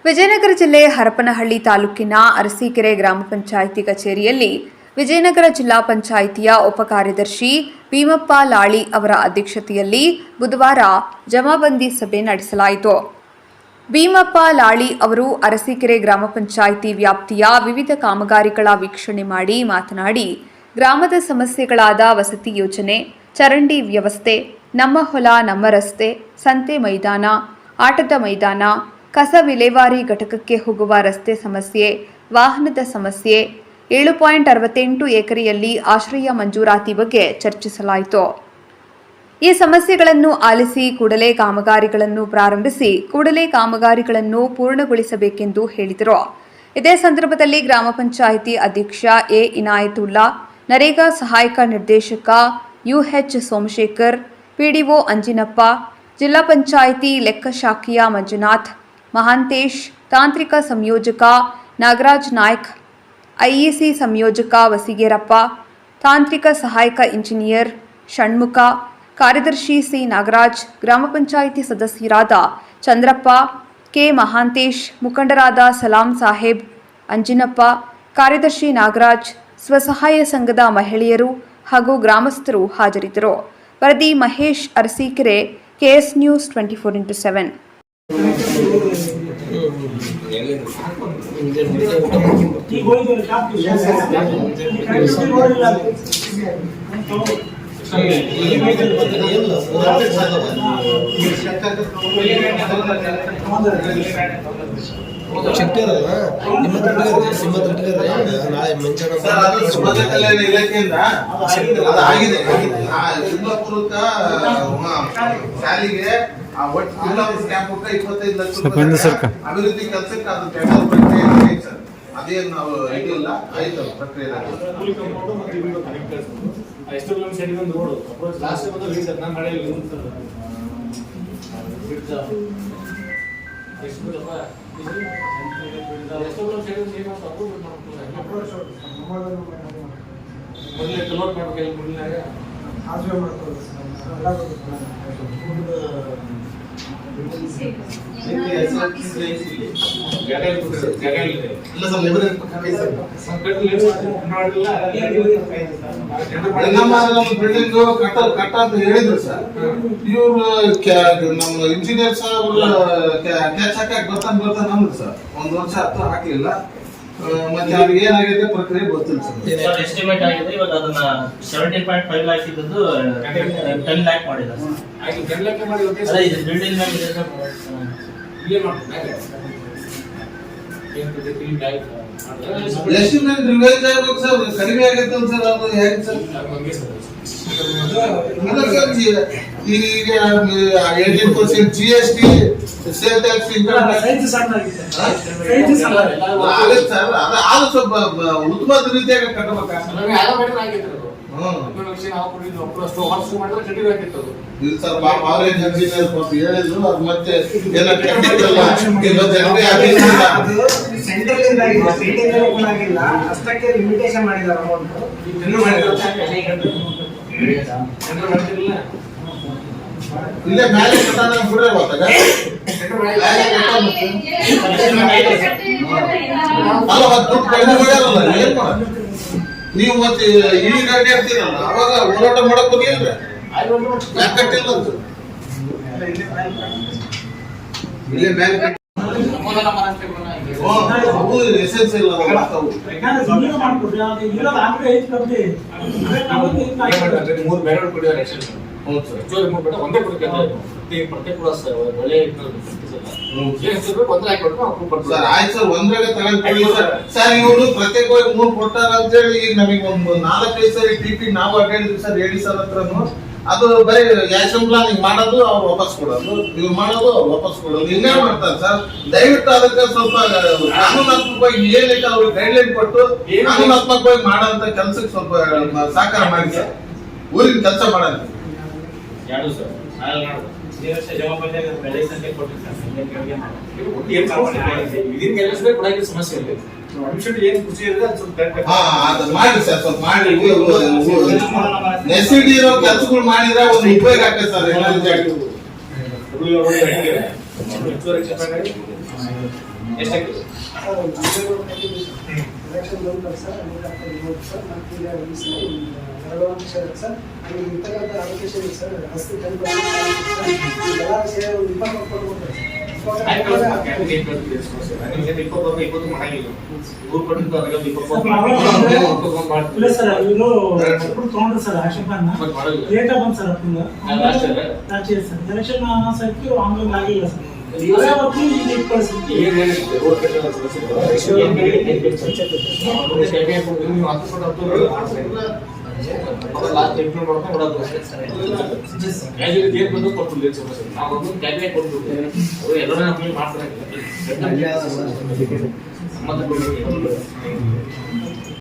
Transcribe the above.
ವಿಜಯನಗರ ಜಿಲ್ಲೆ ಹರಪನಹಳ್ಳಿ ತಾಲೂಕಿನ ಅರಸೀಕೆರೆ ಗ್ರಾಮ ಪಂಚಾಯಿತಿ ಕಚೇರಿಯಲ್ಲಿ ವಿಜಯನಗರ ಜಿಲ್ಲಾ ಪಂಚಾಯಿತಿಯ ಉಪಕಾರ್ಯದರ್ಶಿ ಭೀಮಪ್ಪ ಲಾಳಿ ಅವರ ಅಧ್ಯಕ್ಷತೆಯಲ್ಲಿ ಬುಧವಾರ ಜಮಾಬಂದಿ ಸಭೆ ನಡೆಸಲಾಯಿತು. ಭೀಮಪ್ಪ ಲಾಳಿ ಅವರು ಅರಸೀಕೆರೆ ಗ್ರಾಮ ಪಂಚಾಯಿತಿ ವ್ಯಾಪ್ತಿಯ ವಿವಿಧ ಕಾಮಗಾರಿಗಳ ವೀಕ್ಷಣೆ ಮಾಡಿ ಮಾತನಾಡಿ, ಗ್ರಾಮದ ಸಮಸ್ಯೆಗಳಾದ ವಸತಿ ಯೋಜನೆ, ಚರಂಡಿ ವ್ಯವಸ್ಥೆ, ನಮ್ಮ ಹೊಲ ನಮ್ಮ ರಸ್ತೆ, ಸಂತೆ ಮೈದಾನ, ಆಟದ ಮೈದಾನ, ಕಸ ವಿಲೇವಾರಿ ಘಟಕಕ್ಕೆ ಹೋಗುವ ರಸ್ತೆ ಸಮಸ್ಯೆ, ವಾಹನದ ಸಮಸ್ಯೆ, 7.68 ಎಕರೆಯಲ್ಲಿ ಆಶ್ರಯ ಮಂಜೂರಾತಿ ಬಗ್ಗೆ ಚರ್ಚಿಸಲಾಯಿತು. ಈ ಸಮಸ್ಯೆಗಳನ್ನು ಆಲಿಸಿ ಕೂಡಲೇ ಕಾಮಗಾರಿಗಳನ್ನು ಪ್ರಾರಂಭಿಸಿ ಕೂಡಲೇ ಕಾಮಗಾರಿಗಳನ್ನು ಪೂರ್ಣಗೊಳಿಸಬೇಕೆಂದು ಹೇಳಿದರು. ಇದೇ ಸಂದರ್ಭದಲ್ಲಿ ಗ್ರಾಮ ಪಂಚಾಯಿತಿ ಅಧ್ಯಕ್ಷ ಎ ಇನಾಯತುಲ್ಲಾ, ನರೇಗಾ ಸಹಾಯಕ ನಿರ್ದೇಶಕ ಯುಎಚ್ ಸೋಮಶೇಖರ್, ಪಿಡಿಒ ಅಂಜಿನಪ್ಪ, ಜಿಲ್ಲಾ ಪಂಚಾಯಿತಿ ಲೆಕ್ಕ ಶಾಖೆಯ ಮಂಜುನಾಥ್, ಮಹಾಂತೇಶ್, ತಾಂತ್ರಿಕ ಸಂಯೋಜಕ ನಾಗರಾಜ್ ನಾಯ್ಕ್, ಐಇಸಿ ಸಂಯೋಜಕ ವಸಿಗೇರಪ್ಪ, ತಾಂತ್ರಿಕ ಸಹಾಯಕ ಇಂಜಿನಿಯರ್ ಷಣ್ಮುಖ, ಕಾರ್ಯದರ್ಶಿ ಸಿ ನಾಗರಾಜ್, ಗ್ರಾಮ ಪಂಚಾಯಿತಿ ಸದಸ್ಯರಾದ ಚಂದ್ರಪ್ಪ, ಕೆ ಮಹಾಂತೇಶ್, ಮುಖಂಡರಾದ ಸಲಾಂ ಸಾಹೇಬ್, ಅಂಜಿನಪ್ಪ, ಕಾರ್ಯದರ್ಶಿ ನಾಗರಾಜ್, ಸ್ವಸಹಾಯ ಸಂಘದ ಮಹಿಳೆಯರು ಹಾಗೂ ಗ್ರಾಮಸ್ಥರು ಹಾಜರಿದ್ದರು. ವರದಿ Mahesh, Arsikere, KS news 24x7. ಇಲಾಖೆಯಿಂದ ಆಗಿದೆ ಶಾಲೆಗೆ $25 ಲಕ್ಷ ಅಭಿವೃದ್ಧಿ ಕೆಲಸಕ್ಕೆ ಅದು ಟೆಂಡರ್ ಪ್ರಕ್ರಿಯೆ ಸರ್. ಅದೇನು ನಾವು ಇದಿಲ್ಲ, ಆಯ್ತು ಪ್ರಕ್ರಿಯೆ. ಬಿಲ್ಡಿಂಗ್ ಕಟ್ಟ ಅಂತ ಹೇಳಿದ್ರು ಸರ್. ಇವ್ರು ನಮ್ಮ ಇಂಜಿನಿಯರ್ ಸರ್ ಕ್ಯಾಚ್ ಹಾಕಿ ಬರ್ತಾನೆ ಅಂದ್ರು ಸರ್. 1 ವರ್ಷ ಹತ್ತು ಹಾಕ್ಲಿಲ್ಲ. ಮತ್ತೆ ಅವ್ರಿಗೆ ಏನಾಗಿದೆ ಪ್ರಕ್ರಿಯೆ ಗೊತ್ತಿಲ್ಲ ಸರ್. ಎಸ್ಟಿಮೇಟ್ ಆಗಿದೆ. ಇವಾಗ ಅದನ್ನ 17.5 ಲ್ಯಾಕ್ ಇದ್ದದ್ದು 10 ಲ್ಯಾಕ್ ಮಾಡಿದ್ದಾರೆ ಸರ್. 10 ಲ್ಯಾಕ್ ಮಾಡಿ ಅಲ್ಲ, ಇದು ಬಿಲ್ಡಿಂಗ್ ಮೇಲೆ ಇದೆ ಸರ್. ಇಲ್ಲೇ ಮಾಡ್ತಾರೆ. ಎಸ್ಟಿಮೇಟ್ ರಿವೈಸ್ ಆಗಬೇಕು ಸರ್. ಕಡಿಮೆ ಆಗುತ್ತೆ ಸರ್. ಅದು ಹೇಗೆ ಸರ್? ಈಗ 18% GST, sale tax, income tax ಅದು ಸ್ವಲ್ಪ ಉತ್ತಮವಾದ ರೀತಿಯಾಗಿ ಕಟ್ಟಬೇಕಾಗ್ತದೆ. ಇದು ಸರ್ ಅವರೇಜ್ ಇಂಜಿನಿಯರ್ ಹೇಳಿದ್ರು. ಅದು ಮತ್ತೆ ಅಷ್ಟಕ್ಕೆ ಲಿಮಿಟೇಷನ್ ಮಾಡಿದ್ದಾರೆ ಅಮೌಂಟ್. ಇಲ್ಲೇ ಮೇಲೆ ಕಟ್ಟಡ ಬಿಡ್ರೆ ಗೊತ್ತಾಗ ಅಲ್ಲ, ದುಡ್ಡು ಕಡಿಮೆ ಮಾಡ್ಯಾರಲ್ಲ, ಏನ್ ಮಾಡೋದು ನೀವು? ಮತ್ತೆ ಈ ಗಾಡಿ ಇರ್ತೀರಲ್ಲ, ಅವಾಗ ಹೋರಾಟ ಮಾಡಕ್ ಹೋಗಿಲ್ರಿ, ಯಾಕೆ ಕಟ್ಟಿಲ್ಲ ಅಂತ ಇಲ್ಲೇ ಮೇಲೆ ಎಸೆನ್ಸ್ ಇಲ್ಲ. ಆಯ್ತು ಸರ್, ಒಂದ್ರಾಗ ತಗೊಂಡ್ಕೊಳ್ಳಿ ಸರ್. ಸರ್ ಇವರು ಪ್ರತ್ಯೇಕವಾಗಿ 3 ಕೊಟ್ಟಾರ ಅಂತ ಹೇಳಿ ಈಗ ನಮಗೆ ಒಂದು 4-5 ಸರಿ ಟಿಪಿ ನಾವು ಅಡ್ಡಾಡಿದ್ವಿ ಸರ್. ಹೇಳಿ ಸರ್ ಹತ್ರನು ಅದು ಬರೀ ಆಕ್ಷನ್ ಪ್ಲಾನ್ ಹಿಂಗ್ ಮಾಡೋದು, ಅವ್ರು ವಾಪಸ್ ಕೊಡೋದು, ಇವ್ರು ಮಾಡೋದು, ಅವ್ರು ವಾಪಸ್ ಕೊಡೋದು, ಹಿಂಗೆ ಮಾಡ್ತಾರೆ ಸರ್. ದಯವಿಟ್ಟು ಅದಕ್ಕೆ ಸ್ವಲ್ಪ ಕಾನೂನಾತ್ಮಕವಾಗಿ ಏನೈತೆ ಅವ್ರಿಗೆ ಗೈಡ್ಲೈನ್ ಕೊಟ್ಟು ಕಾನೂನಾತ್ಮಕವಾಗಿ ಮಾಡೋಂತ ಕೆಲ್ಸಕ್ಕೆ ಸ್ವಲ್ಪ ಸಹಕಾರ ಮಾಡಿ ಸರ್. ಊರಿನ ಕೆಲಸ ಮಾಡೋದು ಸಮಸ್ಯೆ ಇಲ್ಲ. ಮಾಡಿ ಸರ್, ಸ್ವಲ್ಪ ಮಾಡಿ ನೆಸಿಟಿ ಇರೋ ಕೆಲಸಗಳು ಮಾಡಿದ್ರೆ ಒಂದು ಉಪಯೋಗ ಆಗ್ತದೆ ಸರ್. ಹೆಚ್ಚುವರಿ ಕ್ಷೇತ್ರಗಳಿಗೆ ಎಷ್ಟಾಗಿದೆ? ಎಲೆಕ್ಷನ್ ಬಂತಾರೆ ಸರ್, ಸರ್ ಮತ್ತೆ ಈಗ ಈ ಸಲ ಎರಡು ವರ್ಷ ಸರ್ ನಮಗೆ ಇರ್ತಕ್ಕಂಥ ಅಲೋಕೇಶನ್ ಇದೆ ಸರ್, ಹಸ್ತಿ ಟೆಂಪಲ್ ಎಲ್ಲ ಸೇರಿ ಒಂದು 20 ಕೊಡ್ತಾರೆ ಇಲ್ಲ ಸರ್, ಇವರು ತಗೊಂಡ್ರು ಸರ್ ಆಕ್ಷನ್ ಪ್ಲಾನ್ ಲೇಟ್ ಆಗಿ ಬಂತು ಸರ್ ರಾಜ್ಯ ಸರ್ ಎಲೆಕ್ಷನ್ ಅನೌನ್ಸ್ ಆಯ್ತು, ಆನ್ಲೈನ್ ಆಗಿಲ್ಲ ಸರ್. ಅದೇ ಅವತ್ತು ಈಗ ಕಳಿಸಿದ್ವಿ. ಲಾಸ್ಟ್ ಇಂಪ್ರೂವ್ ಮಾಡ್ಕೊಂಡು ಹೊಡೋದು ಏನ್ ಬಂದು ಕೊಟ್ಟು ನಾವು ಒಂದು ಕ್ಯಾಬಿನೆಟ್ ಕೊಟ್ಟು ಅವರು ಎಲ್ಲರೂ ನಮಗೆ ಮಾಡ್ತಾರೆ.